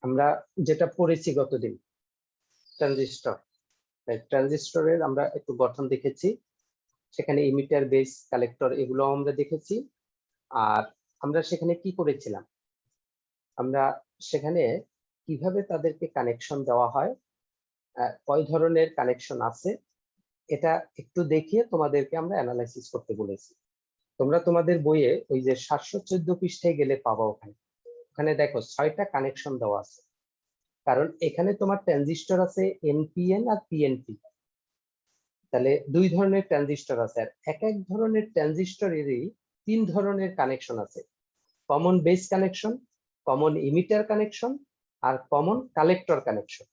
আমরা যেটা পড়েছি গতদিন, ট্রানজিস্টর। ট্রানজিস্টরের আমরা একটু গঠন দেখেছি, সেখানে ইমিটার, বেস, কালেক্টর এগুলো আমরা দেখেছি। আর আমরা সেখানে কি করেছিলাম, আমরা সেখানে কিভাবে তাদেরকে কানেকশন দেওয়া হয়, কয় ধরনের কানেকশন আছে, এটা একটু দেখিয়ে তোমাদেরকে আমরা অ্যানালাইসিস করতে বলেছি। তোমরা তোমাদের বইয়ে ওই যে 714 পৃষ্ঠায় গেলে পাবা, ওখানে ওখানে দেখো 6টা কানেকশন দেওয়া আছে। কারণ এখানে তোমার ট্রানজিস্টর আছে এনপিএন আর পিএনপি, তাহলে দুই ধরনের ট্রানজিস্টর আছে। আর এক এক ধরনের ট্রানজিস্টরেরই 3 ধরনের কানেকশন আছে: common base connection, common emitter connection, আর কমন কালেক্টর কানেকশন।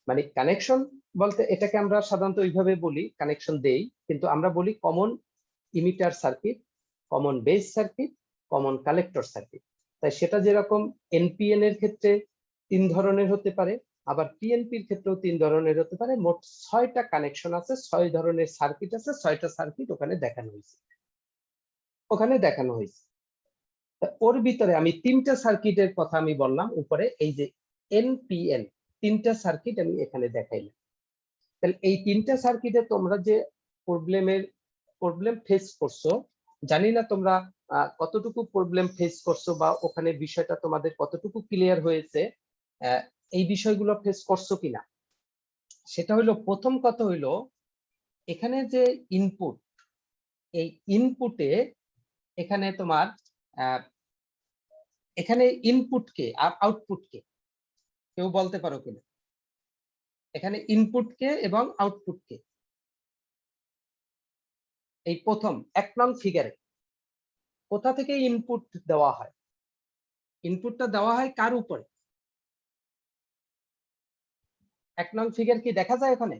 মানে কানেকশন বলতে এটাকে আমরা সাধারণত ওইভাবে বলি, কানেকশন দেই, কিন্তু আমরা বলি common emitter circuit, common base circuit, common collector circuit. তাই সেটা যেরকম এনপিএন এর ক্ষেত্রে 3 ধরনের হতে পারে, আবার পিএনপির ক্ষেত্রেও 3 ধরনের হতে পারে। মোট 6টা কানেকশন আছে, 6 ধরনের সার্কিট আছে, 6টা সার্কিট ওখানে দেখানো হয়েছে। ওর ভিতরে আমি 3টা সার্কিটের কথা আমি বললাম উপরে, এই যে এনপিএন 3টা সার্কিট আমি এখানে দেখাইলাম। তাহলে এই 3টা সার্কিটে তোমরা যে প্রবলেম ফেস করছো, জানি না তোমরা কতটুকু প্রবলেম ফেস করছো বা ওখানে বিষয়টা তোমাদের কতটুকু ক্লিয়ার হয়েছে, এই বিষয়গুলো ফেস করছো কিনা। সেটা হলো, প্রথম কথা হইলো এখানে যে ইনপুট, এই ইনপুটে এখানে তোমার এখানে ইনপুটকে আর আউটপুটকে কেউ বলতে পারো কিনা? এখানে ইনপুটকে এবং আউটপুটকে এই প্রথম 1 নং ফিগারে কোথা থেকে ইনপুট দেওয়া হয়? ইনপুটটা দেওয়া হয় কার উপরে? 1 নং ফিগার কি দেখা যায়? এখানে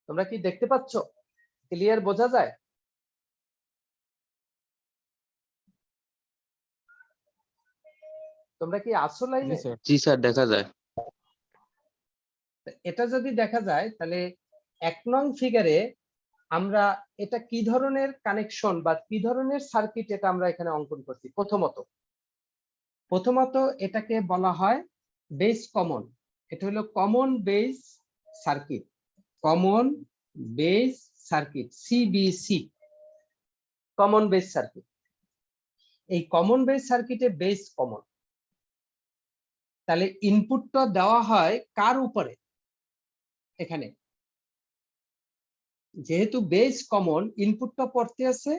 তোমরা কি দেখতে পাচ্ছ? ক্লিয়ার বোঝা যায়? তোমরা কি আসো লাইনে? জি স্যার, দেখা যায়। এটা যদি দেখা যায় তাহলে 1 নং ফিগারে আমরা এটা কি ধরনের কানেকশন বা কি ধরনের সার্কিট এটা আমরা এখানে অঙ্কন করছি। প্রথমত এটাকে বলা হয় বেস কমন। এটা হলো common base circuit, common base circuit, CBC, common base circuit. এই কমন বেস সার্কিটে বেস কমন, তাহলে ইনপুটটা দেওয়া হয় কার উপরে? এখানে যেহেতু বেস কমন, ইনপুটটা পড়তে আছে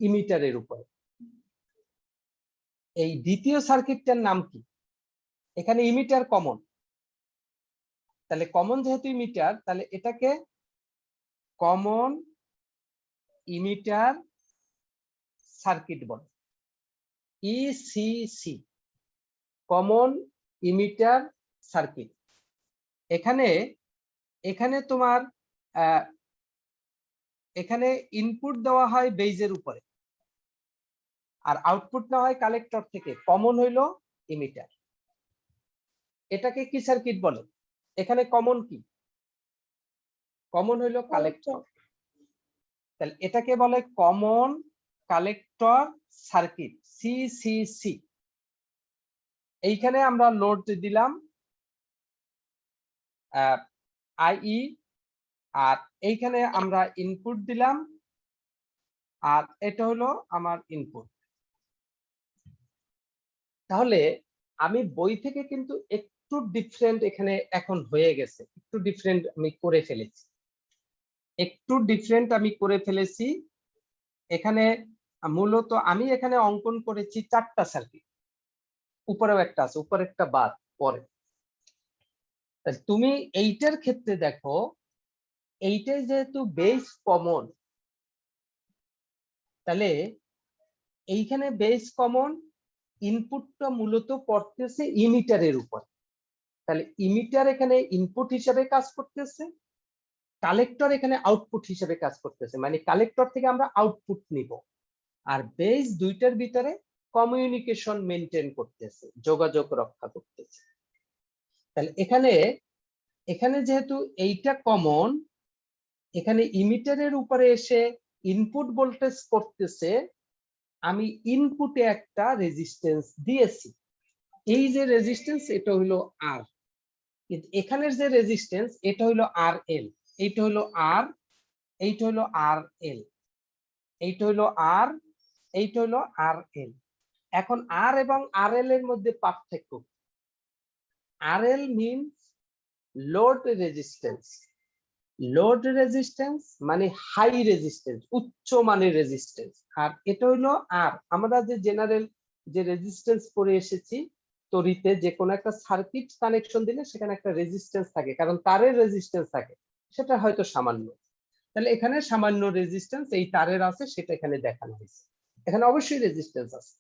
ইমিটারের উপরে। এই দ্বিতীয় সার্কিটটার নাম কি? এখানে ইমিটার কমন, তাহলে কমন যেহেতু ইমিটার, তাহলে এটাকে কমন ইমিটার সার্কিট বলে, ইসিসি, কমন ইমিটার সার্কিট। এখানে তোমার এখানে ইনপুট দেওয়া হয় বেজের উপরে আর আউটপুট নেওয়া হয় কালেক্টর থেকে। কমন হইলো ইমিটার। এটাকে কি সার্কিট বলে? এখানে কমন কি? কমন হইলো কালেক্টর, তাহলে এটাকে বলে কমন কালেক্টর সার্কিট, সিসিসি। এইখানে আমরা লোড দিলাম আইই, আর এইখানে আমরা ইনপুট দিলাম, আর এটা হলো আমার ইনপুট। তাহলে আমি বই থেকে কিন্তু একটু ডিফারেন্ট এখানে এখন হয়ে গেছে, একটু ডিফারেন্ট আমি করে ফেলেছি। এখানে মূলত আমি এখানে অঙ্কন করেছি 4টা সার্কিট, উপরেও একটা আছে, উপরে একটা বাদ পরে। তুমি এইটার ক্ষেত্রে দেখো, এইটাই যেহেতু বেস কমন, তাহলে এইখানে বেস কমন, ইনপুটটা মূলত পড়তেছে ইমিটারের উপর। তাহলে ইমিটার এখানে ইনপুট হিসেবে কাজ করতেছে, কালেক্টর এখানে আউটপুট হিসেবে কাজ করতেছে। মানে কালেক্টর থেকে আমরা আউটপুট নিব, আর বেস দুইটার ভিতরে কমিউনিকেশন মেনটেন করতেছে, যোগাযোগ রক্ষা করতেছে। তাহলে এখানে যেহেতু এইটা কমন, এখানে ইমিটারের উপরে এসে ইনপুট ভোল্টেজ করতেছে, আমি ইনপুটে একটা রেজিস্ট্যান্স দিয়েছি, এই যে রেজিস্ট্যান্স এটা হলো আর, কিন্তু এখানের যে রেজিস্ট্যান্স এটা হলো আর এল, এইটা হলো আর, এইটা হলো আর এল, এইটা হলো আর, এইটা হলো আর এল। এখন আর এবং আর এল এর মধ্যে পার্থক্য, আর L means load resistance, load resistance মানে হাই রেজিস্ট্যান্স, উচ্চ মানের রেজিস্ট্যান্স। আর এটা হলো আর, আমরা যে জেনারেল যে রেজিস্ট্যান্স পড়ে এসেছি তড়িতে, যে কোনো একটা সার্কিট কানেকশন দিলে সেখানে একটা রেজিস্ট্যান্স থাকে, কারণ তারের রেজিস্ট্যান্স থাকে, সেটা হয়তো সামান্য। তাহলে এখানে সামান্য রেজিস্ট্যান্স এই তারের আছে, সেটা এখানে দেখানো হয়েছে। এখানে অবশ্যই রেজিস্ট্যান্স আছে,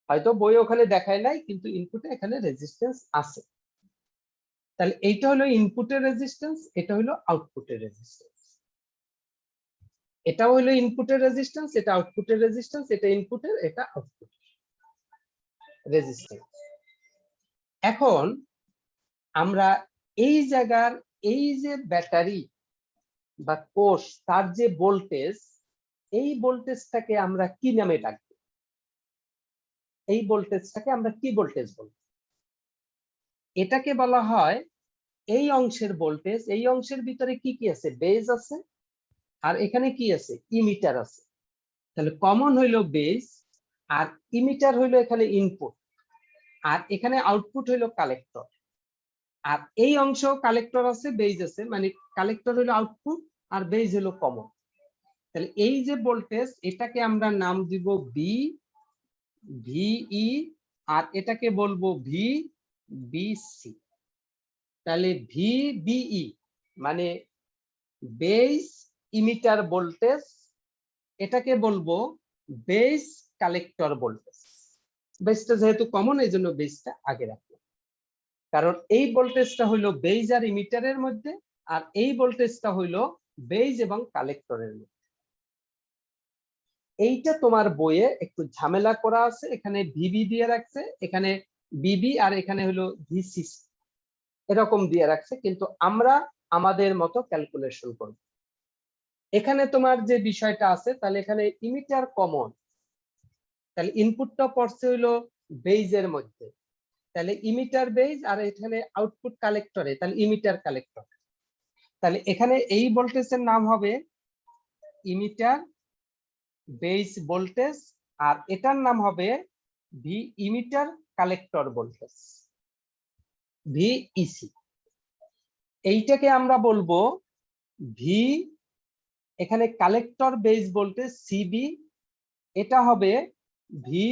হয়তো বই ওখানে দেখায় নাই, কিন্তু ইনপুটে এখানে রেজিস্ট্যান্স আছে। তাহলে এইটা হলো ইনপুটের রেজিস্ট্যান্স, এটা হলো আউটপুটের রেজিস্ট্যান্স। এটা হলো ইনপুটের রেজিস্ট্যান্স, এটা আউটপুটের রেজিস্ট্যান্স, এটা ইনপুটের, এটা আউটপুটের রেজিস্ট্যান্স। এখন আমরা এই জায়গার এই যে ব্যাটারি বা কোষ, তার যে ভোল্টেজ, এই ভোল্টেজটাকে আমরা কি নামে ডাকবো? এই ভোল্টেজটাকে আমরা কি ভোল্টেজ বলবো? এটাকে বলা হয় এই অংশের ভোল্টেজ। এই অংশের ভিতরে কি কি আছে? বেজ আছে, আর এখানে কি আছে? ইমিটার আছে। তাহলে কমন হইলো বেজ, আর ইমিটার হইলো এখানে ইনপুট, আর এখানে আউটপুট হইলো কালেক্টর। আর এই অংশ কালেক্টর আছে, বেজ আছে, মানে কালেক্টর হইলো আউটপুট আর বেজ হলো কমন। তাহলে এই যে ভোল্টেজ, এটাকে আমরা নাম দিব বি ভিই, আর এটাকে বলবো ভি বিসি। তাহলে ভি বিই মানে বেস ইমিটার ভোল্টেজ, এটাকে বলবো বেস কালেক্টর ভোল্টেজ। বেসটা যেহেতু কমন, এই জন্য বেসটা আগে রাখলাম, কারণ এই ভোল্টেজটা হইলো বেজ আর ইমিটারের মধ্যে, আর এই ভোল্টেজটা হইলো বেজ এবং কালেক্টরের মধ্যে। এইটা তোমার বইয়ে একটু ঝামেলা করা আছে, এখানে ভিবি দিয়ে রাখছে, এখানে বিবি, আর এখানে হলো ভিসিসি, এরকম দিয়ে রাখছে, কিন্তু আমরা আমাদের মতো ক্যালকুলেশন করব। এখানে তোমার যে বিষয়টা আছে, তাহলে এখানে ইমিটার কমন, তাহলে ইনপুটটা পড়ছে হইলো বেইজের মধ্যে, তাহলে ইমিটার বেইজ, আর এখানে আউটপুট কালেক্টরে, তাহলে ইমিটার কালেক্টর। তাহলে এখানে এই ভোল্টেজের নাম হবে ইমিটার বেইজ ভোল্টেজ, আর এটার নাম হবে V emitter collector voltage, VEC. এইটাকে আমরা বলবো ভি, এখানে কালেক্টর বেস ভোল্টেজ সিবি, এটা হবে ভি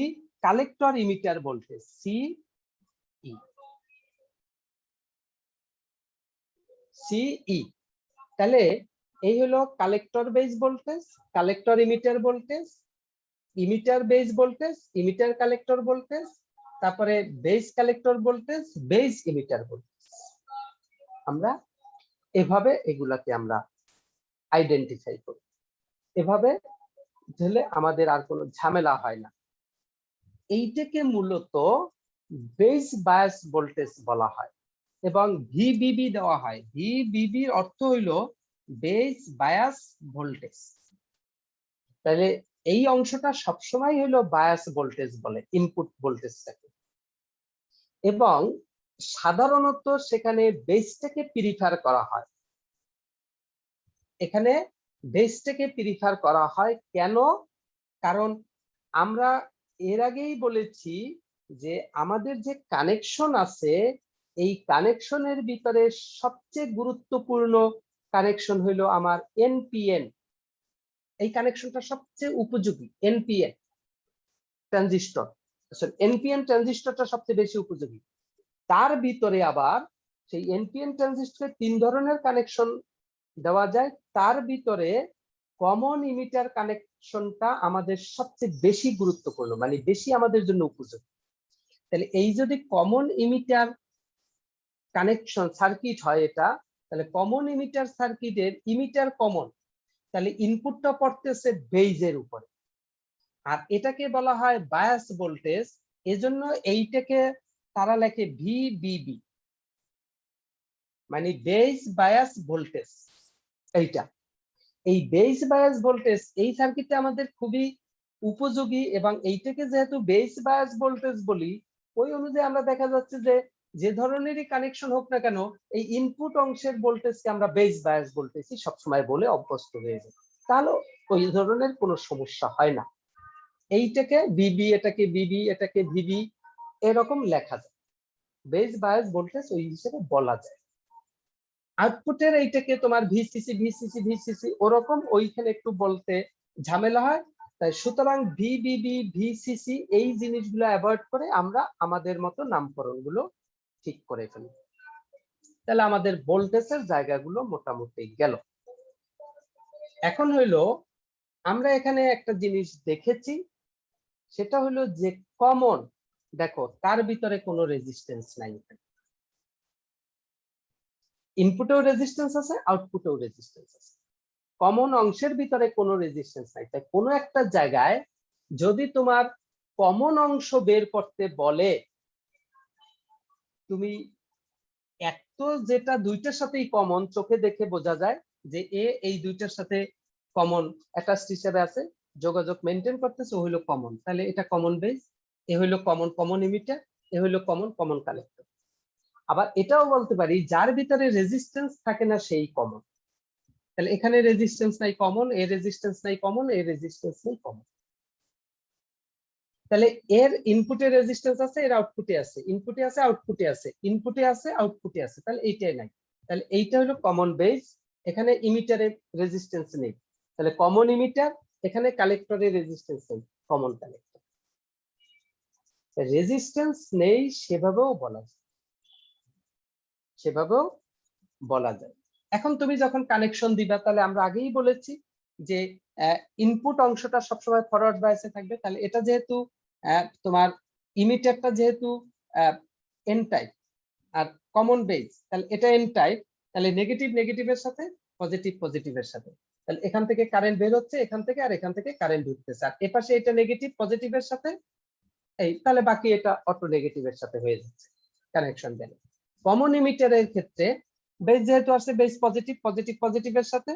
কালেক্টর ইমিটার ভোল্টেজ সিই। তাহলে এই হলো collector base voltage, collector emitter voltage, emitter base voltage, emitter collector voltage, তারপরে base collector voltage, base emitter voltage. আমরা এভাবে এগুলাকে আমরা আইডেন্টিফাই করি। এভাবে দিলে আমাদের আর কোনো ঝামেলা হয় না। এইটাকে মূলত বেস বায়াস ভোল্টেজ বলা হয়, এবং ভিবিবি দেওয়া হয়। ভিবিবির অর্থ হইলো বেস বায়াস ভোল্টেজ। তাহলে এই অংশটা সবসময় হইলো বায়াস ভোল্টেজ বলে ইনপুট ভোল্টেজটাকে, এবং সাধারণত সেখানে বেসটাকে প্রিফার করা হয়। এখানে বেসটাকে প্রিফার করা হয় কেন? কারণ আমরা এর আগেই বলেছি যে আমাদের যে কানেকশন আছে, এই কানেকশনের ভিতরে সবচেয়ে গুরুত্বপূর্ণ কানেকশন হইলো আমার এনপিএন। এই কানেকশনটা সবচেয়ে উপযোগী, এনপিএন ট্রানজিস্টর। এনপিএন ট্রানজিস্টরটা সবচেয়ে বেশি উপযোগী। তার ভিতরে আবার সেই এনপিএন ট্রানজিস্টরে 3 ধরনের কানেকশন দেওয়া যায়, তার ভিতরে কমন ইমিটার কানেকশনটা আমাদের সবচেয়ে বেশি গুরুত্বপূর্ণ, মানে বেশি আমাদের জন্য উপযোগী। তাহলে এই যদি কমন ইমিটার কানেকশন সার্কিট হয় এটা, তাহলে কমন ইমিটার সার্কিটের ইমিটার কমন, তাহলে ইনপুটটা পড়তেছে বেইজের উপরে, আর এটাকে বলা হয় বায়াস ভোল্টেজ। এজন্য এইটাকে তারা লেখে ভিবিবি, মানে বেস বায়াস ভোল্টেজ। এইটা এই বেস বায়াস ভোল্টেজ এই সার্কিটে আমাদের খুবই উপযোগী, এবং এইটাকে যেহেতু বেস বায়াস ভোল্টেজ বলি, ওই অনুযায়ী আমরা দেখা যাচ্ছে যে ধরনেরই কানেকশন হোক না কেন, এই ইনপুট অংশের ভোল্টেজকে আমরা বেস বায়াস ভোল্টেজই সবসময় বলে অভ্যস্ত হয়ে যায়, তাহলে ওই ধরনের কোনো সমস্যা হয় না। এইটাকে বিবি, এটাকে বিবি, এটাকে ভিবি এরকম লেখা যায়, বেস বায়াস ভোল্টেজ ওই হিসেবে বলা যায়। আউটপুটের এইটাকে তোমার ভিসিসি ভিসিসি ভিসিসি ওরকম ওইখানে একটু বলতে ঝামেলা হয়, তাই সুতরাং ভিবিবি ভিসিসি এই জিনিসগুলো অ্যাভয়েড করে আমরা আমাদের মতো নামকরণ গুলো ঠিক করে ফেলি, তাহলে আমাদের ভোল্টেজের জায়গাগুলো মোটামুটি গেল। এখন হইলো আমরা এখানে একটা জিনিস দেখেছি, সেটা হলো যে কমন, দেখো তার ভিতরে কোনো রেজিস্ট্যান্স নাই, ইনপুটেও রেজিস্ট্যান্স আছে, আউটপুটেও রেজিস্ট্যান্স আছে, কমন অংশের ভিতরে কোনো রেজিস্ট্যান্স নাই। তাই কোনো একটা জায়গায় যদি তোমার কমন অংশ বের করতে বলে, তুমি এত যেটা দুইটার সাথেই কমন চোখে দেখে বোঝা যায় যে এ এই দুইটার সাথে কমন অ্যাটাচড হিসেবে আছে, যোগাযোগ মেনটেন করতেছে, ও হইলো কমন, তাহলে এটা কমন বেস, এ হইলো কমন কমন ইমিটার, এ হইলো কমন কমন কালেক্টর। আবার এটাও বলতে পারি যার ভিতরে রেজিস্ট্যান্স থাকে না সেই কমন, তাহলে এখানে রেজিস্ট্যান্স নাই কমন, এর রেজিস্ট্যান্স নাই কমন, এর রেজিস্ট্যান্স নাই কমন, তাহলে এর ইনপুটে রেজিস্ট্যান্স আছে, এর আউটপুটে আছে, ইনপুটে আছে আউটপুটে আছে, ইনপুটে আছে আউটপুটে আছে, তাহলে এইটাই নাই, তাহলে এইটা হলো কমন বেস। এখানে ইমিটারের রেজিস্ট্যান্স নেই, তাহলে কমন ইমিটার, এখানে কালেক্টরের রেজিস্ট্যান্স নেই, কমন কালেক্টর। রেজিস্ট্যান্স নেই সেভাবেও বলা যায়, সেভাবেও বলা যায়। এখন তুমি যখন কানেকশন দিবা, তাহলে আমরা আগেই বলেছি যে ইনপুট অংশটা সবসময় ফরওয়ার্ড বায়াসে থাকবে, তাহলে এটা যেহেতু তোমার ইমিটারটা যেহেতু এন টাইপ আর কমন বেস, তাহলে এটা এন টাইপ, তাহলে নেগেটিভ নেগেটিভের সাথে, পজিটিভ পজিটিভের সাথে, তাহলে এখান থেকে কারেন্ট বের হচ্ছে, এখান থেকে আর এখান থেকে কারেন্ট ঢুকতেছে, আর এপাশে এটা নেগেটিভ পজিটিভের সাথে, এই তাহলে বাকি এটা অটো নেগেটিভের সাথে হয়ে যাচ্ছে কানেকশন গেলে। কমন ইমিটারের ক্ষেত্রে বেস যেহেতু আছে, বেস পজিটিভ পজিটিভ পজিটিভের সাথে,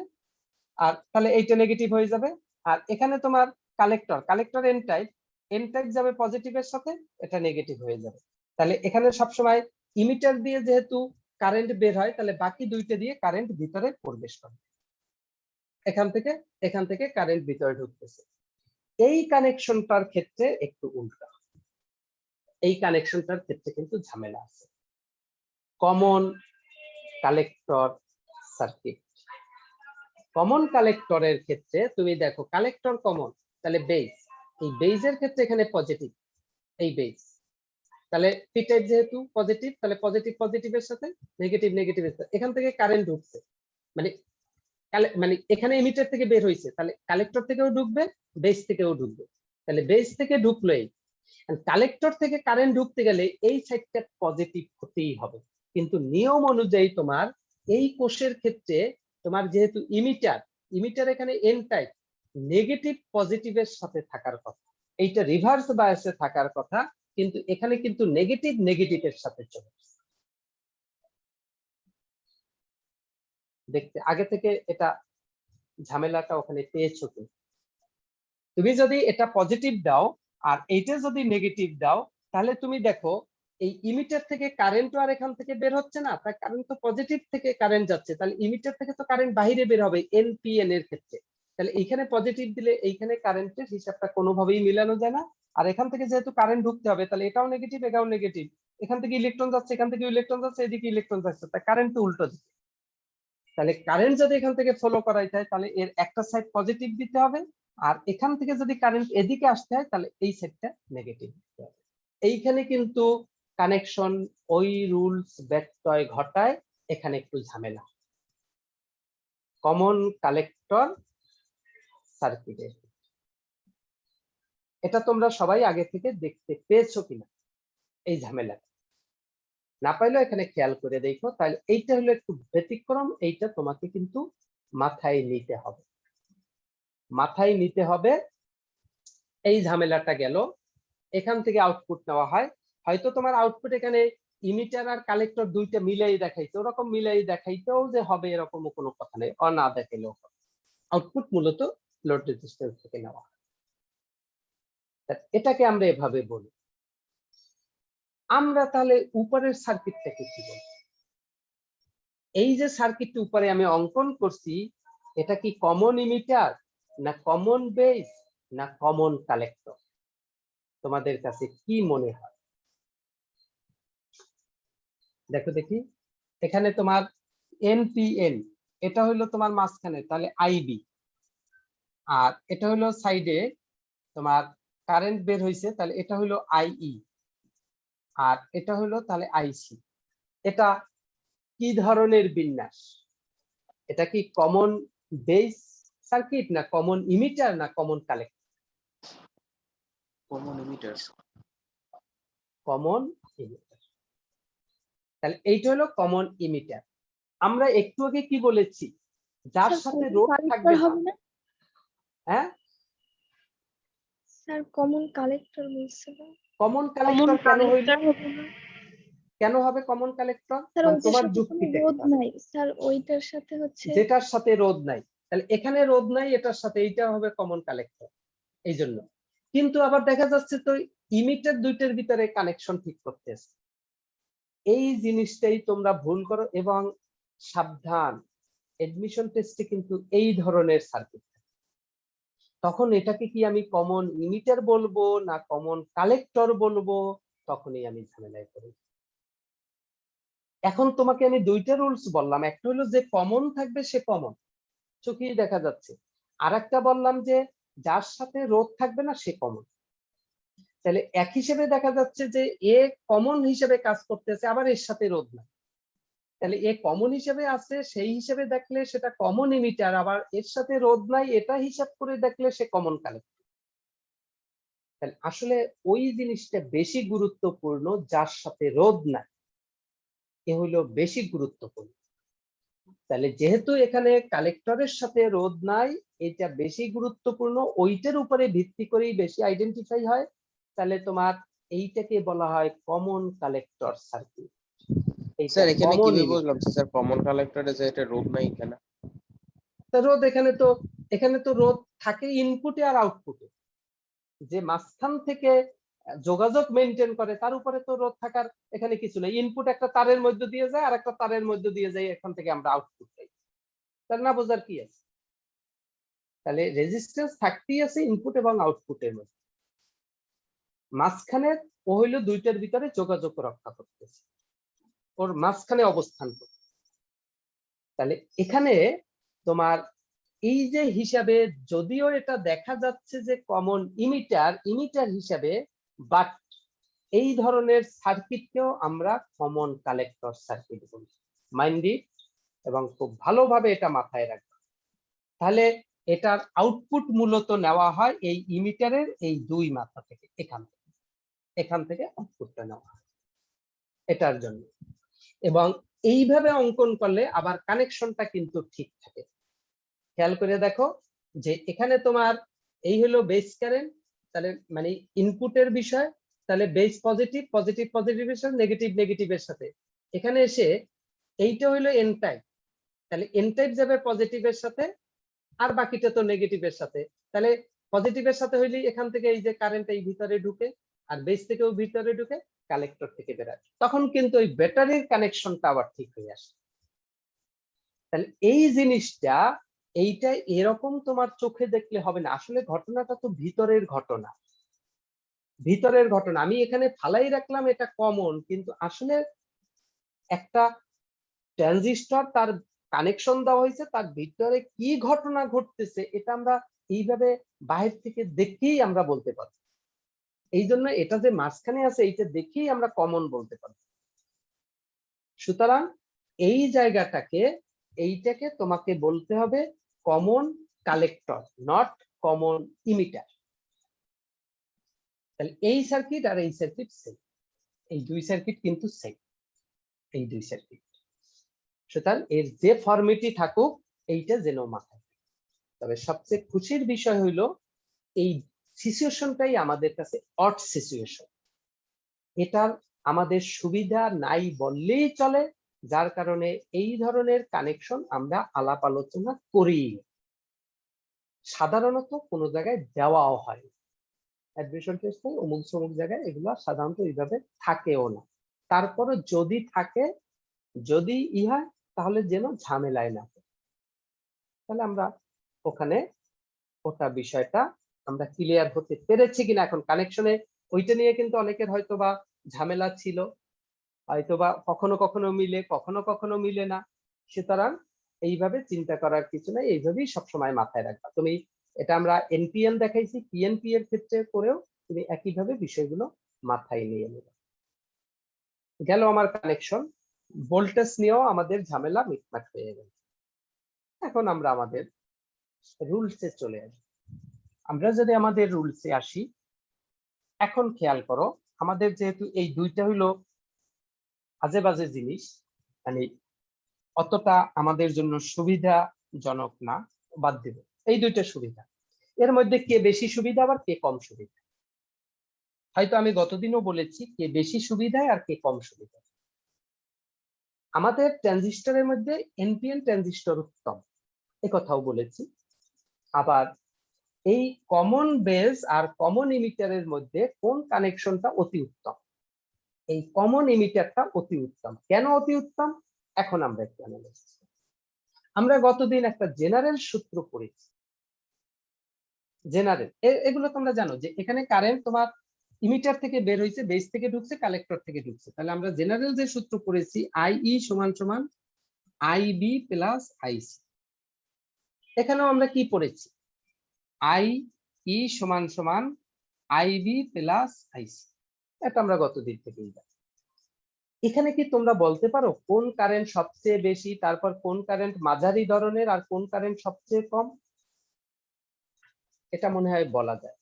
আর তাহলে এইটা নেগেটিভ হয়ে যাবে, আর এখানে তোমার collector, collector N type, N type যাবে পজিটিভের সাথে, এটা নেগেটিভ হয়ে যাবে, তাহলে এখানে সবসময় ইমিটার দিয়ে যেহেতু কারেন্ট বের হয়, তাহলে বাকি দুইটা দিয়ে কারেন্ট ভিতরে প্রবেশ করে, এখান থেকে কারেন্ট ভিতরে ঢুকতেছে। এই কানেকশনটার ক্ষেত্রে একটু উল্টা, এই কানেকশনটার ক্ষেত্রে কিন্তু ঝামেলা আছে। কমন কালেক্টর সার্কিট, কমন কালেক্টরের ক্ষেত্রে তুমি দেখো কালেক্টর কমন, তাহলে বেস, এই বেজের ক্ষেত্রে এখানে পজিটিভ, এই বেস, তাহলে পি টাইপ যেহেতু পজিটিভ, তাহলে পজিটিভ পজিটিভের সাথে, নেগেটিভ নেগেটিভের সাথে, এখান থেকে কারেন্ট ঢুকছে, মানে মানে এখানে এমিটার থেকে বের হয়েছে, তাহলে কালেক্টর থেকেও ঢুকবে, বেস থেকেও ঢুকবে, তাহলে বেস থেকে ঢুকলেই কালেক্টর থেকে কারেন্ট ঢুকতে গেলে এই সাইডটা পজিটিভ হতেই হবে, কিন্তু নিয়ম অনুযায়ী তোমার এই কোষের ক্ষেত্রে তোমার যেহেতু ইমিটার, ইমিটার এখানে এন টাইপ, নেগেটিভ পজিটিভের সাথে থাকার কথা, এইটা রিভার্স বায়াসে থাকার কথা, কিন্তু এখানে কিন্তু নেগেটিভ নেগেটিভের সাথে চলে আসছে। দেখতে আগে থেকে এটা ঝামেলাটা ওখানে পেয়েছো কি? তুমি যদি এটা পজিটিভ দাও আর এইটা যদি নেগেটিভ দাও, তাহলে তুমি দেখো এই ইমিটার থেকে কারেন্ট আর এখান থেকে বের হচ্ছে না, তার কারণ তো পজিটিভ থেকে কারেন্ট যাচ্ছে, তাহলে ইমিটার থেকে তো কারেন্ট বাইরে বের হবে এনপিএন এর ক্ষেত্রে, তাহলে এইখানে পজিটিভ দিলে এইখানে কারেন্টের হিসাবটা কোনোভাবেই মিলানো যায় না, আর এখান থেকে যেহেতু কারেন্ট ঢুকতে হবে, তাহলে এটাও নেগেটিভ এটাও নেগেটিভ, এখান থেকে ইলেকট্রন যাচ্ছে এখান থেকে ইলেকট্রন যাচ্ছে, এদিকে ইলেকট্রন যাচ্ছে, তাই কারেন্ট তো উল্টো দিকে, তাহলে কারেন্ট যদি এখান থেকে ফলো করাই যায়, তাহলে এর একটা সাইড পজিটিভ দিতে হবে, আর এখান থেকে যদি কারেন্ট এদিকে আসতে হয়, তাহলে এই সাইডটা নেগেটিভ দিতে হবে। এইখানে কিন্তু কানেকশন ওই রুলস ব্যত্যয় ঘটায়, এখানে একটু ঝামেলা। কমন কালেক্টর সার্কিটের এটা তোমরা সবাই আগে থেকে দেখতে পেয়েছো কিনা এই ঝামেলা, না পাইলেও এখানে খেয়াল করে দেখো, তাহলে এইটা হলো একটু ব্যতিক্রম, এইটা তোমাকে কিন্তু মাথায় নিতে হবে, মাথায় নিতে হবে। এই ঝামেলাটা গেল, এখান থেকে আউটপুট নেওয়া হয়, হয়তো তোমার আউটপুট এখানে ইমিটার আর কালেক্টর দুইটা মিলাই দেখাইছে, ওরকম মিলাই দেখাইতেও যে হবে এরকম কোনো কথা নেই, না দেখাইলেও আউটপুট মূলত লোড রেজিস্ট্যান্স থেকে নেওয়া হয়, এটাকে আমরা এভাবে বলি। আমরা তাহলে উপরের সার্কিটটাকে কি বলবো? এই যে সার্কিটটা উপরে আমি অঙ্কন করছি, এটা কি কমন ইমিটার, না কমন বেস, না কমন কালেক্টর? তোমাদের কাছে কি মনে হয়? দেখো দেখি, এখানে তোমার এনপিএন, এটা হলো তোমার মাঝখানে, তাহলে আইবি, আর এটা হলো সাইডে তোমার কারেন্ট বের হয়েছে, তাহলে এটা হলো আইই, আর এটা হলো তাহলে আইসি। এটা কি ধরনের বিন্যাস? এটা কি কমন বেস সার্কিট, না কমন ইমিটার, না common collector? Common emitter. Common emitter. তাহলে এইটা হলো কমন ইমিটার। আমরা একটু আগে কি বলেছি, যার সাথে রোধ থাকবে না। হ্যাঁ স্যার কমন কালেক্টর বলছিলেন। কমন কালেক্টর কেন হইল? কেন হবে কমন কালেক্টর? স্যার মানে ওইটার তোমার সাথে কোনো যুক্তিটা রোধ কি? নাই স্যার, ওইটার সাথে হচ্ছে যেটার সাথে রোধ নাই, তাহলে এখানে রোধ নাই, এটার সাথে এইটা হবে কমন কালেক্টর। এই জন্য কিন্তু আবার দেখা যাচ্ছে তো ইমিটার দুইটার ভিতরে কানেকশন ঠিক করতেছে। এই জিনিসটাই তোমরা ভুল করো, এবং সাবধান, এডমিশন টেস্টে কিন্তু এই ধরনের সার্কিট, তখন এটাকে কি আমি কমন ইমিটার বলবো না কমন কালেক্টর বলবো, তখনই আমি ঝামেলায় পড়ি। এখন তোমাকে আমি দুইটা রুলস বললাম, একটা হলো যে কমন থাকবে সে কমন, চোখেই দেখা যাচ্ছে, আর একটা বললাম যে যার সাথে রোধ থাকবে না সে কমন। তাহলে এক হিসেবে দেখা যাচ্ছে যে এ কমন হিসেবে কাজ করতেছে, আবার এর সাথে রোধ নাই, তাহলে এ কমন হিসেবে আছে, সেই হিসেবে দেখলে সেটা কমন ইমিটার, আবার এর সাথে রোধ নাই এটা হিসাব করে দেখলে সে কমন কালেক্টর। তাহলে আসলে ওই জিনিসটা বেশি গুরুত্বপূর্ণ, যার সাথে রোধ নাই এ হলো বেশি গুরুত্বপূর্ণ। তাহলে যেহেতু এখানে কালেক্টরের সাথে রোধ নাই, এটা বেশি গুরুত্বপূর্ণ, ওইটার উপরে ভিত্তি করেই বেশি আইডেন্টিফাই হয়, তাহলে তোমার এইটাকে বলা হয় কমন কালেক্টর সার্কিট। স্যার এখানে কিভাবে বুঝলাম স্যার কমন কালেক্টরে যে এটা রোধ নাই কেন? রোধ এখানে তো রোধ থাকে ইনপুটে আর আউটপুটে, যে মাঝখান থেকে যোগাযোগ মেনটেন করে তার উপরে তো রোধ থাকার এখানে কিছু নেই। ইনপুট একটা তারের মধ্যে দিয়ে যায় আর একটা তারের মধ্যে দিয়ে যায়, এখান থেকে আমরা আউটপুট পাই, তার না বোঝার কি আছে? তাহলে রেজিস্ট্যান্স থাকতেই আছে ইনপুট এবং আউটপুটের মধ্যে, মাঝখানে ও হইলো দুইটার ভিতরে যোগাযোগ রক্ষা করতেছে, ওর মাঝখানে অবস্থান করতে। তাহলে এখানে তোমার এই যে হিসাবে, যদিও এটা দেখা যাচ্ছে যে কমন ইমিটার হিসাবে, বাট এই ধরনের সার্কিটকেও আমরা কমন কালেক্টর সার্কিট বলি। মাইন্ড ইট, এবং খুব ভালোভাবে এটা মাথায় রাখবে। তাহলে এটার আউটপুট মূলত নেওয়া হয় এই ইমিটারের এই দুই মাথা থেকে, এখান থেকে আউটপুটটা নেওয়া হয় এটার জন্য। এবং এইভাবে অঙ্কন করলে আবার কানেকশনটা কিন্তু ঠিক থাকে। খেয়াল করে দেখো যে এখানে তোমার এই হলো বেস কারেন্ট, তাহলে মানে ইনপুটের বিষয়, তাহলে বেস পজিটিভ পজিটিভের সাথে নেগেটিভের সাথে, এখানে এসে এইটা হইলো এন টাইপ, তাহলে এন টাইপ যাবে পজিটিভের সাথে, আর বাকিটা তো নেগেটিভের সাথে। তাহলে পজিটিভের সাথে হইলে এখান থেকে এই যে কারেন্ট এই ভিতরে ঢুকে, আর বেস থেকেও ভিতরে ঢুকে, কালেক্টর থেকে বেরোয়, তখন কিন্তু ওই ব্যাটারির কানেকশনটা আবার ঠিক হয়ে আসে। তাহলে এই জিনিসটা, এইটা এরকম তোমার চোখে দেখলে হবে না, আসলে ঘটনাটা তো ভিতরের ঘটনা। আমি এখানে ফালাই রাখলাম এটা কমন, কিন্তু আসলে একটা ট্রানজিস্টর তার কানেকশন দেওয়া হয়েছে, তার ভিতরে কি ঘটনা ঘটতেছে এটা আমরা এইভাবে বাহির থেকে দেখেই আমরা বলতে পারি। এই জন্য এটা যে মাঝখানে আছে এইটা দেখেই আমরা কমন বলতে পারি। সুতরাং এই জায়গাটাকে, এইটাকে তোমাকে বলতে হবে common collector, not common emitter. তাহলে এই সার্কিট আর এই সার্কিট সেম, এই দুই সার্কিট কিন্তু সেম, এই দুই সার্কিট। সুতরাং এর যে ফর্মেটি থাকুক এইটা যেন মাথায়। তবে সবচেয়ে খুশির বিষয় হইলো এই সিচুয়েশনটাই আমাদের কাছে অড সিচুয়েশন, এটার আমাদের সুবিধা নাই বললেই চলে, যার কারণে এই ধরনের কানেকশন আমরা আলাপ আলোচনা করি, সাধারণত কোনো জায়গায় দেওয়াও হয়। অ্যাডমিশন টেস্টে অমুক সমুক জায়গায় এগুলো সাধারণত এইভাবে থাকেও না। তারপরে যদি থাকে, যদি ইহা, তাহলে যেন ঝামেলায় না পড়ে। তাহলে আমরা ওখানে ওটা বিষয়টা আমরা ক্লিয়ার হতে পেরেছি কিনা। এখন কানেকশনে ওইটা নিয়ে কিন্তু অনেকের হয়তো বা ঝামেলা ছিল, হয়তোবা কখনো কখনো মিলে, কখনো কখনো মিলে না। সুতরাং এইভাবে চিন্তা করার কিছু নাই, এইভাবেই সবসময় মাথায় রাখবা। তুমি এটা আমরা এনপিএল দেখাইছি, পিএনপি এর ক্ষেত্রে করেও তুমি একইভাবে বিষয়গুলো মাথায় নিয়ে নেবে। গেল আমার কানেকশন। ভোল্টেজ নিয়েও আমাদের ঝামেলা মিটমাট হয়ে গেল। এখন আমরা আমাদের রুলসে চলে আসি। আমরা যদি আমাদের রুলসে আসি, এখন খেয়াল করো, আমাদের যেহেতু এই দুইটা হইলো আজে বাজে জিনিস, মানে অতটা আমাদের জন্য সুবিধাজনক না, বাদ দেব। এই দুইটা সুবিধা, এর মধ্যে কে বেশি সুবিধা আবার কে কম সুবিধা। হয়তো আমি গতদিনও বলেছি কে বেশি সুবিধায় আর কে কম সুবিধা। আমাদের ট্রানজিস্টরের মধ্যে এনপিএন ট্রানজিস্টর উত্তম, এ কথাও বলেছি। আবার এই কমন বেস আর কমন ইমিটারের মধ্যে কোন কানেকশনটা অতি উত্তম? এই কমন ইমিটারটা অতি উত্তম। কেন অতি উত্তম? এখন আমরা একটু অ্যানালাইসিস করি। আমরা গতদিন একটা জেনারেল সূত্র পড়েছি। জেনারেল এগুলো তোমরা জানো যে এখানে কারেন্ট তোমার ইমিটার থেকে বের হয়েছে, বেস থেকে ঢুকছে, কালেক্টর থেকে ঢুকছে। তাহলে আমরা জেনারেল যে সূত্র পড়েছি, আইই সমান সমান আইবি প্লাস আইসি। এখানেও আমরা কি পড়েছি? আইই সমান সমান আইবি প্লাস আইসি। এটা আমরা গতদিন থেকেই জানি। এখানে কি তোমরা বলতে পারো কোন কারেন্ট সবচেয়ে বেশি, তারপর কোন কারেন্ট মাঝারি ধরনের, আর কোন কারেন্ট সবচেয়ে কম? এটা মনে হয় বলা যায়।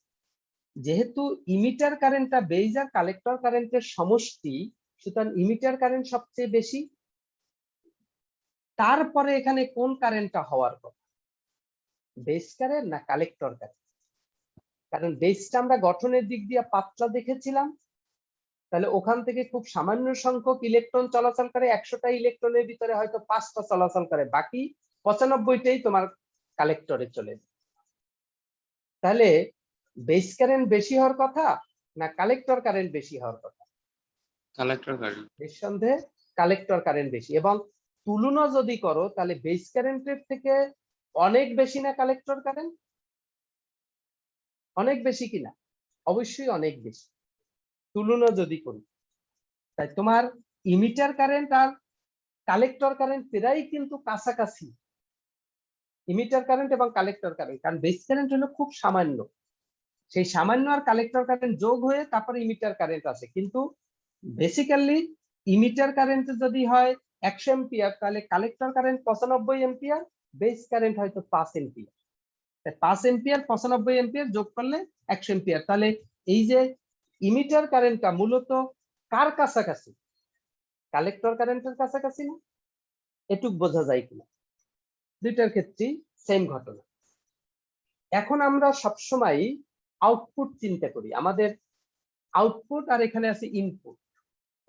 যেহেতু ইমিটার কারেন্টটা বেজ আর কালেক্টর কারেন্টের সমষ্টি, সুতরাং ইমিটার কারেন্ট সবচেয়ে বেশি। তারপরে এখানে কোন কারেন্টটা হওয়ার কথা? বেস কারেন্ট না কালেক্টর কারেন্ট? কারণ বেসটা আমরা গঠনের দিক দিয়ে পাতলা দেখেছিলাম, তাহলে ওখান থেকে খুব সামান্য সংখ্যক ইলেকট্রন চলাচল করে। 100টা ইলেকট্রনের ভিতরে হয়তো 5টা চলাচল করে, বাকি 95টাই তোমার কালেক্টরে চলে যায়। তাহলে বেস কারেন্ট বেশি হওয়ার কথা না কালেক্টর কারেন্ট বেশি হওয়ার কথা? Collector current. নিঃসন্দেহে কালেক্টর কারেন্ট বেশি। এবং তুলনা যদি করো তাহলে বেস কারেন্টের থেকে অনেক বেশি না কালেক্টর কারেন্ট? অনেক বেশি কিনা? অবশ্যই অনেক বেশি তুলনা যদি করি। তাই তোমার ইমিটার কারেন্ট আর কালেক্টর কারেন্ট প্রায় কিন্তু কাছাকাছি, ইমিটার কারেন্ট এবং কালেক্টর কারেন্ট। কারণ বেস কারেন্ট হলো খুব সামান্য, সেই সামান্য আর কালেক্টর কারেন্ট যোগ হয়ে তারপরে ইমিটার কারেন্ট আছে। কিন্তু বেসিক্যালি ইমিটার কারেন্ট যদি হয় 100 এম্পিয়ার, তাহলে collector current 95 ampere, base current হয়তো 5 এম্পিয়ার। 5 এম্পিয়ার 95 এম্পিয়ার যোগ করলে 100 এম্পিয়ার। তাহলে এই যে ইমিটার কারেন্টটা মূলত কার কাছাকাছি? কালেক্টর কারেন্টের কাছাকাছি না? এটুক বোঝা যায় কিনা? দুইটার ক্ষেত্রেই সেম ঘটনা। এখন আমরা সবসময় আউটপুট চিন্তা করি, আমাদের আউটপুট আর এখানে আছে ইনপুট।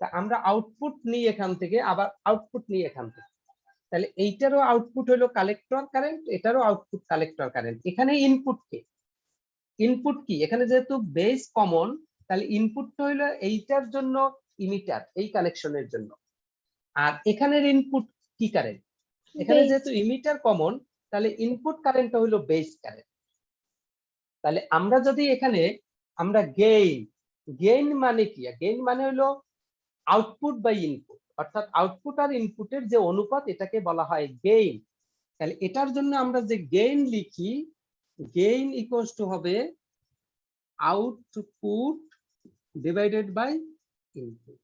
তা আমরা আউটপুট নিই এখান থেকে, আবার আউটপুট নিই এখান থেকে। তাহলে এইটারও আউটপুট হলো কালেক্টর কারেন্ট, এটারও আউটপুট কালেক্টর কারেন্ট। এখানে ইনপুট কে? ইনপুট কি? এখানে যেহেতু বেস কমন, তাহলে ইনপুটটা হলো এইটার জন্য ইমিটার, এই কানেকশনের জন্য। আর এখানের ইনপুট কি কারেন্ট? এখানে Base. যেহেতু ইমিটার কমন, তাহলে ইনপুট কারেন্টটা হলো বেস কারেন্ট। তাহলে আমরা যদি এখানে আমরা গেইন মানে কি? গেইন মানে হলো আউটপুট বাই ইনপুট, অর্থাৎ আউটপুট আর ইনপুটের যে অনুপাত, এটাকে বলা হয় গেইন। তাহলে এটার জন্য আমরা যে গেইন লিখি, গেইন ইকুয়ালস টু হবে আউটপুট ডিভাইডেড বাই ইনপুট।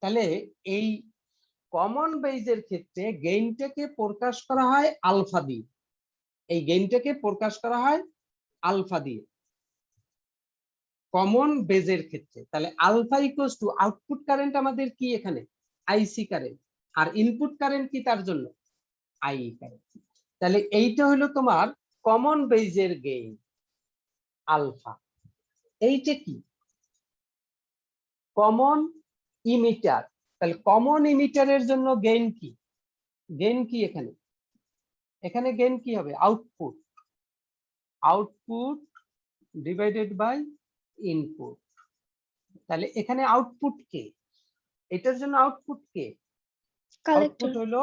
তাহলে এই কমন বেজের ক্ষেত্রে গেইনটাকে প্রকাশ করা হয় আলফা দিয়ে। এই গেইনটাকে প্রকাশ করা হয় আলফা দিয়ে কমন বেজের ক্ষেত্রে। তাহলে alpha equals to output current আমাদের কি এখানে? IC current. আর ইনপুট কারেন্ট কি তার জন্য? I current. তাহলে এইটা হলো তোমার কমন বেজের গেইন আলফা। এইটা কি? Common emitter. তাহলে কমন ইমিটারের জন্য গেইন কি? গেইন কি এখানে? এখানে গেইন কি হবে? Output divided by input. তাহলে এখানে আউটপুট কে, এটার জন্য আউটপুট কে, কালেক্টর আউটপুট হলো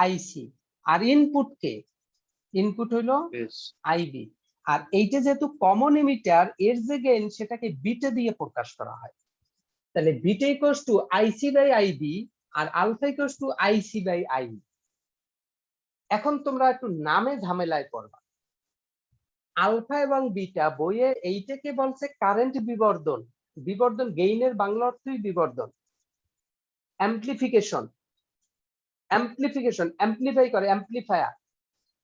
আইসি, আর ইনপুট কে, ইনপুট হলো বেশ আইবি। আর এইটা যেহেতু কমন এমিটার, এর যে গেইন সেটাকে বিটা দিয়ে প্রকাশ করা হয়। তাহলে beta equals to IC by IB আর alpha equals to IC by IB. এখন তোমরা একটু নামে ঝামেলায় পড়বা। আলফা এবং বিটা বইয়ে এইটাকে বলছে কারেন্ট বিবর্ধন, বিবর্ধন গেইনের বাংলা অর্থই বিবর্ধন, অ্যাম্পলিফিকেশন, অ্যাম্পলিফিকেশন অ্যাম্পলিফাই করে, অ্যাম্পলিফায়ার।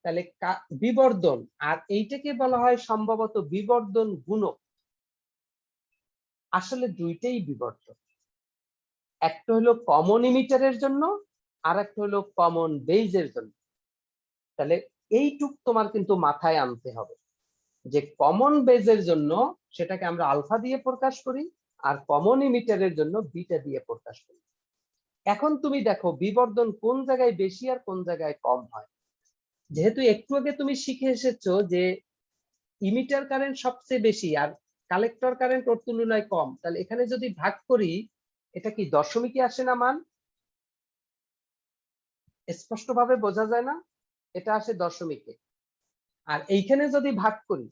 তাহলে বিবর্ধন, আর এইটাকে বলা হয় সম্ভবত বিবর্ধন গুণক। আসলে দুইটাই বিবর্ধন, একটা হলো কমন ইমিটারের জন্য আর একটা হলো কমন বেজের জন্য। তাহলে এইটুক তোমার কিন্তু মাথায় আনতে হবে যে কমন বেজের জন্য সেটাকে আমরা আলফা দিয়ে প্রকাশ করি, আর কমন ইমিটারের জন্য বিটা দিয়ে প্রকাশ করি। এখন তুমি দেখো বিবর্ধন কোন জায়গায় বেশি আর কোন জায়গায় কম হয়। যেহেতু একটু আগে তুমি শিখে এসেছো যে ইমিটার কারেন্ট সবচেয়ে বেশি আর কালেক্টর কারেন্ট ওর তুলনায় কম, তাহলে এখানে যদি ভাগ করি এটা কি দশমিকে আসে না মান? স্পষ্টভাবে বোঝা যায় না? এটা আসে দশমিকে। আর এইখানে যদি ভাগ করি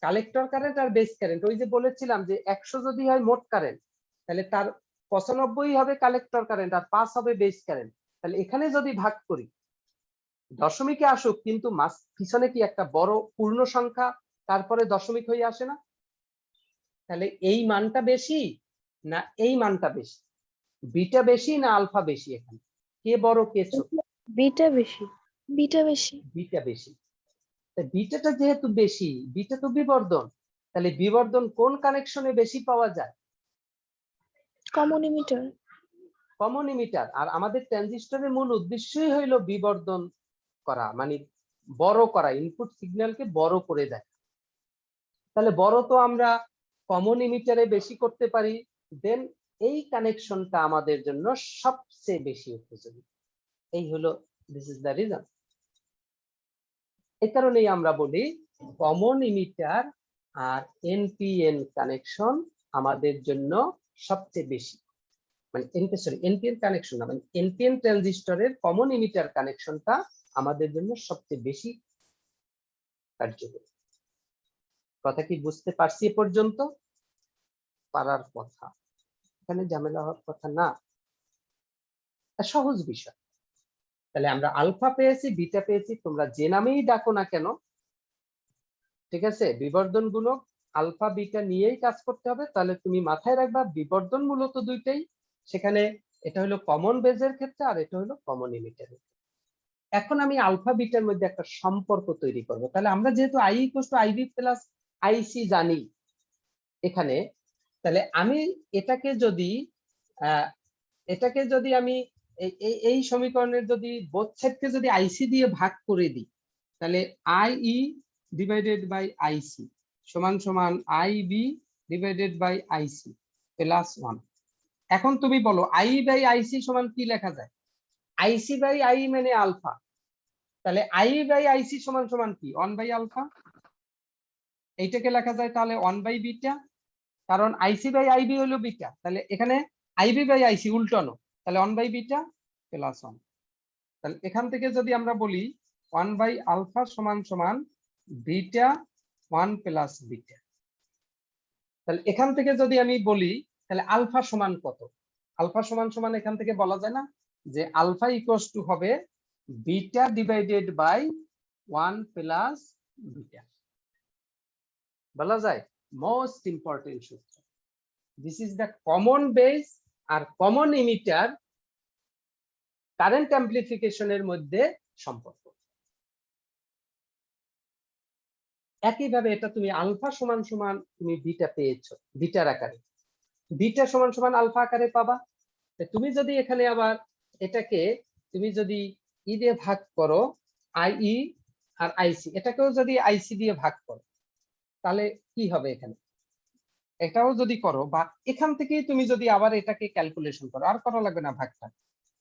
কালেক্টর কারেন্ট আর বেস কারেন্ট, ওই যে বলেছিলাম যে 100 যদি হয় মোট কারেন্ট, তাহলে তার 95 হবে কালেক্টর কারেন্ট আর 5 হবে বেস কারেন্ট। তাহলে এখানে যদি ভাগ করি দশমিকে আসুক, কিন্তু পিছনে কি একটা বড় পূর্ণ সংখ্যা তারপরে দশমিক হয়ে আসে না? তাহলে এই মানটা বেশি না এই মানটা বেশি? বিটা বেশি না আলফা বেশি? এখানে কে বড় কে ছোট? বিটা বেশি। বিটা বেশি। বিটা বেশি। বিটাটা যেহেতু বেশি, বিটা তো বিবর্ধন, তাহলে বিবর্ধন কোন কানেকশনে বেশি পাওয়া যায়? Common emitter. Common emitter. আর আমাদের ট্রানজিস্টরের মূল উদ্দেশ্যই হইলো বিবর্ধন করা, মানে বড় করা, ইনপুট সিগন্যালকে বড় করে দেয়। তাহলে বড় তো আমরা কমন ইমিটারে বেশি করতে পারি, দেন এই কানেকশনটা আমাদের জন্য সবচেয়ে বেশি উপযোগী। এই হলো, দিস ইজ দ্য রিজন। এই কারণেই আমরা বলি কমন ইমিটার আর এনপিএন কানেকশন আমাদের জন্য সবচেয়ে বেশি, মানে এনপিএন কানেকশন না, মানে এনপিএন ট্রানজিস্টরের কমন ইমিটার কানেকশনটা আমাদের জন্য সবচেয়ে বেশি কার্যকরী। কথা কি বুঝতে পারছি এ পর্যন্ত? পারার কথা, এখানে ঝামেলা হওয়ার কথা না, সহজ বিষয়। তাহলে আমরা আলফা পেয়েছি, বিটা পেয়েছি, তোমরা যে নামেই ডাকো না কেন, ঠিক আছে, বিবর্ধন গুণক আলফা বিটা নিয়েই কাজ করতে হবে। তাহলে তুমি মাথায় রাখবা বিবর্ধন মূলত দুইটাই, সেখানে এটা হলো কমন বেজের ক্ষেত্রে আর এটা হলো কমন ইমিটারের। এখন আমি আলফা বিটার মধ্যে একটা সম্পর্ক তৈরি করব। তাহলে আমরা যেহেতু I equal to IB plus IC জানি এখানে, তাহলে আমি এটাকে যদি আমি এই সমীকরণের যদি বোথ সাইডকে যদি আইসি দিয়ে ভাগ করে দিই, তাহলে আইই ডিভাইডেড বাই আইসি সমান সমান IB divided by IC plus 1। এখন তুমি বলো আই বাই আইসি সমান কি লেখা যায়? আইসি বাই আই মানে আলফা, তাহলে আই বাই আইসি সমান সমান কি? 1 বাই আলফা। এইটাকে লেখা যায় তাহলে 1 বাই বিটা, কারণ আইসি বাই আইবি হলো বিটা, তাহলে এখানে আইবি বাই আইসি উল্টানো, তাহলে 1 বাই বিটা প্লাস 1। তাহলে এখান থেকে যদি আমরা বলি 1 বাই আলফা সমান সমান বিটা 1 প্লাস বিটা, তাহলে এখান থেকে যদি আমি বলি তাহলে আলফা সমান কত? আলফা সমান সমান এখান থেকে বলা যায় না যে আলফা ইকুয়ালস টু হবে beta divided by 1 plus beta? বলা যায়? মোস্ট ইম্পর্টেন্ট সূত্র। This is the common base আর কমন ইমিটার কারেন্ট অ্যাম্পলিফিকেশনের মধ্যে সম্পর্ক। একইভাবে এটা তুমি আলফা সমান সমান তুমি বিটা পেয়েছো বিটার আকারে, বিটা সমান সমান আলফা আকারে পাবা। তুমি যদি এখানে আবার এটাকে তুমি যদি ই দিয়ে ভাগ করো, আইই আর আইসি, এটাকেও যদি আইসি দিয়ে ভাগ করো তাহলে কি হবে? এখানে এটাও যদি করো, বা এখান থেকেই তুমি যদি আবার এটাকে ক্যালকুলেশন করো, আর করা লাগবে না ভাগটা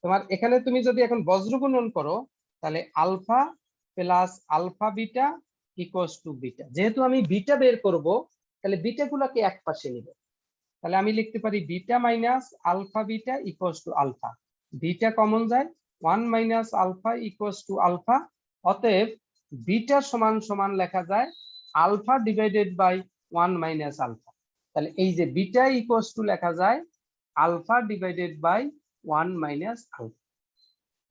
তোমার। এখানে তুমি যদি এখন বজ্র গুণন করো তাহলে alpha plus alpha beta equals to beta. যেহেতু আমি বিটা বের করব, তাহলে বিটা গুলাকে এক পাশে নিব। তাহলে আমি লিখতে পারি beta minus alpha beta equals to alpha. Beta common যায়, 1 minus alpha equals to alpha. অতএব বিটা সমান সমান লেখা যায় alpha divided by 1 minus alpha. তাহলে এই যে বিটা ইকুয়ালস টু লেখা যায় alpha divided by 1 minus alpha.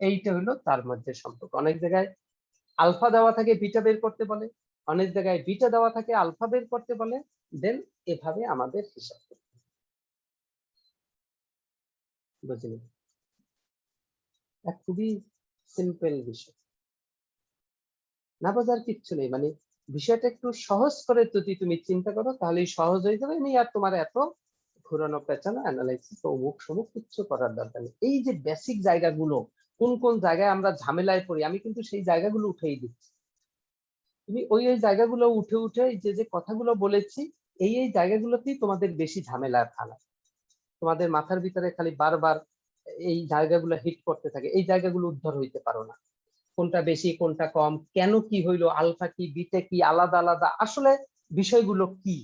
এইটা হলো তার মধ্যে সম্পর্ক। অনেক জায়গায় আলফা দেওয়া থাকে বিটা বের করতে বলে, অনেক জায়গায় বিটা দেওয়া থাকে আলফা বের করতে বলে। দেন এভাবে আমাদের হিসাব করতে হবে। বুঝলেন? খুবই সিম্পল বিষয়, না বোঝার কিচ্ছু নেই। মানে বিষয়টা একটু সহজ করে যদি তুমি চিন্তা করো তাহলেই সহজ হয়ে যাবে। নিয়ে আর তোমার এত ঘুরানো পেঁচানো অ্যানালাইসিস অমুক সমুক কিচ্ছু করার দরকার নেই। এই যে বেসিক জায়গাগুলো, কোন কোন জায়গায় আমরা ঝামেলায় পড়ি, আমি কিন্তু সেই জায়গাগুলো উঠেই দিচ্ছি। তুমি ওই ওই জায়গাগুলো উঠে উঠে যে যে কথাগুলো বলেছি, এই এই জায়গাগুলোতেই তোমাদের বেশি ঝামেলা ফেলা। তোমাদের মাথার ভিতরে খালি বারবার এই জায়গাগুলো হিট করতে থাকে, এই জায়গাগুলো উদ্ধার হইতে পারো না। কোনটা বেশি কোনটা কম, কেন কি হইলো, আলফা কি বিটা কি, আলাদা আলাদা আসলে বিষয়গুলো কি,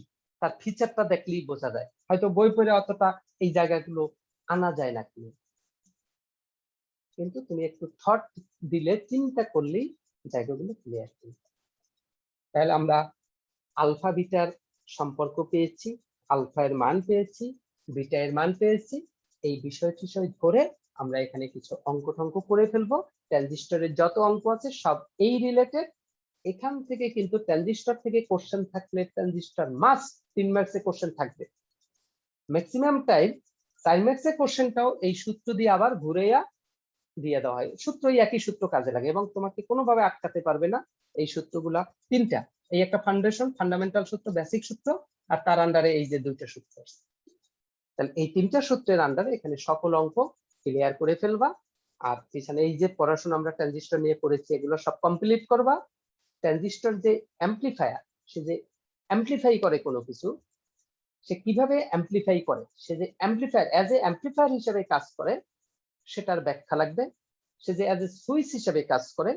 তার ফিচারটা দেখলেই বোঝা যায়। হয়তো বই পড়ে অতটা এই জায়গাগুলো আনা যায় না, কিন্তু তুমি একটু থট দিলে, চিন্তা করলেই জায়গাগুলো ক্লিয়ার। তাহলে আমরা আলফা বিটার সম্পর্ক পেয়েছি, আলফা এর মান পেয়েছি, বিটা এর মান পেয়েছি। এই বিষয়টি ধরে আমরা এখানে কিছু অঙ্ক টঙ্ক করে ফেলবো। ট্রানজিস্টরের যত অঙ্ক আছে সব এই রিলেটেড। এখান থেকে কিন্তু ট্রানজিস্টর থেকে কোশ্চেন থাকলে ট্রানজিস্টর মাস্ট 3 মার্কসে কোশ্চেন থাকবে। ম্যাক্সিমাম টাইম 4 মার্কসে কোশ্চেনটাও এই সূত্র দিয়ে আবার ঘুরেয়া দিয়ে দেওয়া হয়। সূত্রই একই সূত্র কাজে লাগে এবং তোমাকে কোনোভাবে আটকাতে পারবে না। এই সূত্রগুলা তিনটা, এই একটা ফাউন্ডেশন ফান্ডামেন্টাল সূত্র, বেসিক সূত্র, আর তার আন্ডারে এই যে দুইটা সূত্র। তাহলে এই তিনটা সূত্রের আন্ডারে এখানে সকল অঙ্ক ক্লিয়ার করে ফেলবা। আর পিছনে এই যে পড়াশোনা আমরা ট্রানজিস্টর নিয়ে করেছি এগুলো সব কমপ্লিট করবা। ট্রানজিস্টর যে অ্যাম্পলিফায়ার, সে যে অ্যাম্পলিফাই করে কোনো কিছু, সে কিভাবে অ্যাম্পলিফাই করে, সে যে অ্যাম্পলিফায়ার অ্যাজ এ অ্যাম্পলিফায়ার হিসেবে কাজ করে সেটার ব্যাখ্যা লাগবে। সে যে অ্যাজ এ সুইচ হিসেবে কাজ করে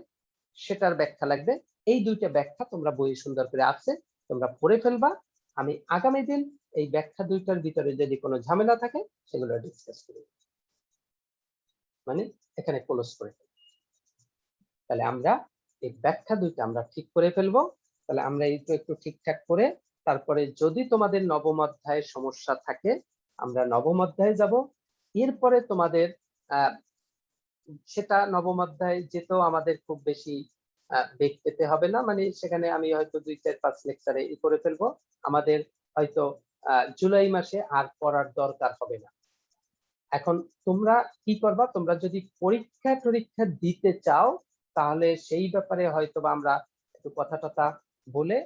সেটার ব্যাখ্যা লাগবে। এই দুইটা ব্যাখ্যা তোমরা বইয়ে সুন্দর করে আছে, তোমরা পড়ে ফেলবা। আমি আগামী দিন এই ব্যাখ্যা দুইটার ভিতরে যদি কোনো ঝামেলা থাকে সেগুলো ডিসকাস করব, মানে এখানে ক্লোজ করে ফেলবো। তাহলে আমরা এই ব্যাখ্যা দুইটা আমরা ঠিক করে ফেলবো। তাহলে আমরা এইটা একটু ঠিকঠাক করে তারপরে যদি তোমাদের নবম অধ্যায়ের সমস্যা থাকে আমরা নবম অধ্যায়ে যাব। এরপরে তোমাদের সেটা নবম অধ্যায় যেতেও আমাদের খুব বেশি বেগ পেতে হবে না, মানে সেখানে আমি হয়তো 2-4-5 লেকচারে করে ফেলবো। আমাদের হয়তো জুলাই মাসে আর পড়ার দরকার হবে না। এখন তোমরা কি করবা, তোমরা যদি পরীক্ষা দিতে চাও তাহলে সেই ব্যাপারে হয়তো বা আমরা একটু কথা টথা বলে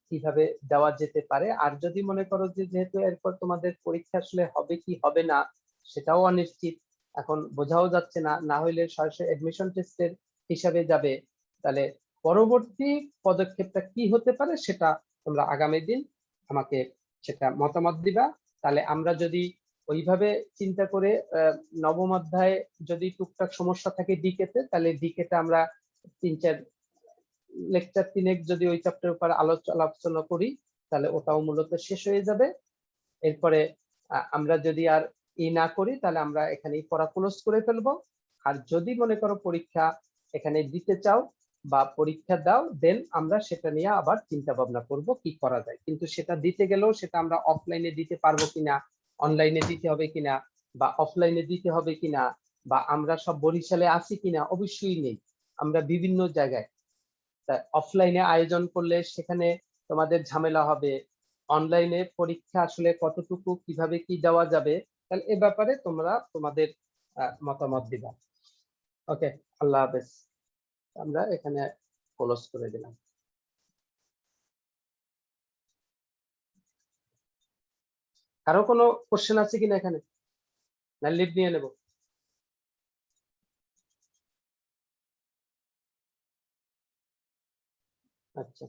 কিভাবে দেওয়া যেতে পারে। আর যদি মনে করো যে যেহেতু এরপর তোমাদের পরীক্ষা আসলে হবে কি হবে না সেটাও অনিশ্চিত, এখন বোঝাও যাচ্ছে না, না হইলে সরাসরি এডমিশন টেস্টের হিসাবে যাবে, তাহলে পরবর্তী পদক্ষেপটা কি হতে পারে সেটা তোমরা আগামী দিন আমাকে সেটা মতামত দিবা। তাহলে আমরা যদি ওইভাবে চিন্তা করে নবম অধ্যায়ে যদি টুকটাক সমস্যা থাকে ডিকেতে, তাহলে ডিকেটা আমরা 3-4 লেকচার 3 যদি ওই চ্যাপ্টারের উপর আলোচনা করি তাহলে ওটাও মূলত শেষ হয়ে যাবে। এরপরে আমরা যদি আর না করি তাহলে আমরা এখানেই পড়া ক্লোজ করে ফেলবো। আর যদি মনে করো পরীক্ষা এখানে দিতে চাও বা পরীক্ষা দাও, দেন আমরা সেটা নিয়ে আবার চিন্তা ভাবনা করব কি করা যায়। কিন্তু সেটা দিতে গেলেও সেটা আমরা অফলাইনে দিতে পারবো কিনা, অনলাইনে দিতে হবে কিনা, বা অফলাইনে দিতে হবে কিনা, বা আমরা সব বরিশালে আছি কিনা, অবশ্যই নেই, আমরা বিভিন্ন জায়গায়। অফলাইনে আয়োজন করলে সেখানে তোমাদের ঝামেলা হবে, অনলাইনে পরীক্ষা আসলে কতটুকু কিভাবে কি দেওয়া যাবে, তাহলে এ ব্যাপারে তোমরা তোমাদের মতামত দিবা। ওকে, আল্লাহ হাফেজ। আমরা এখানে ক্লোজ করে দিলাম। কারো কোনো কোশ্চেন আছে কিনা এখানে, না লিভ নিয়ে নেব? আচ্ছা।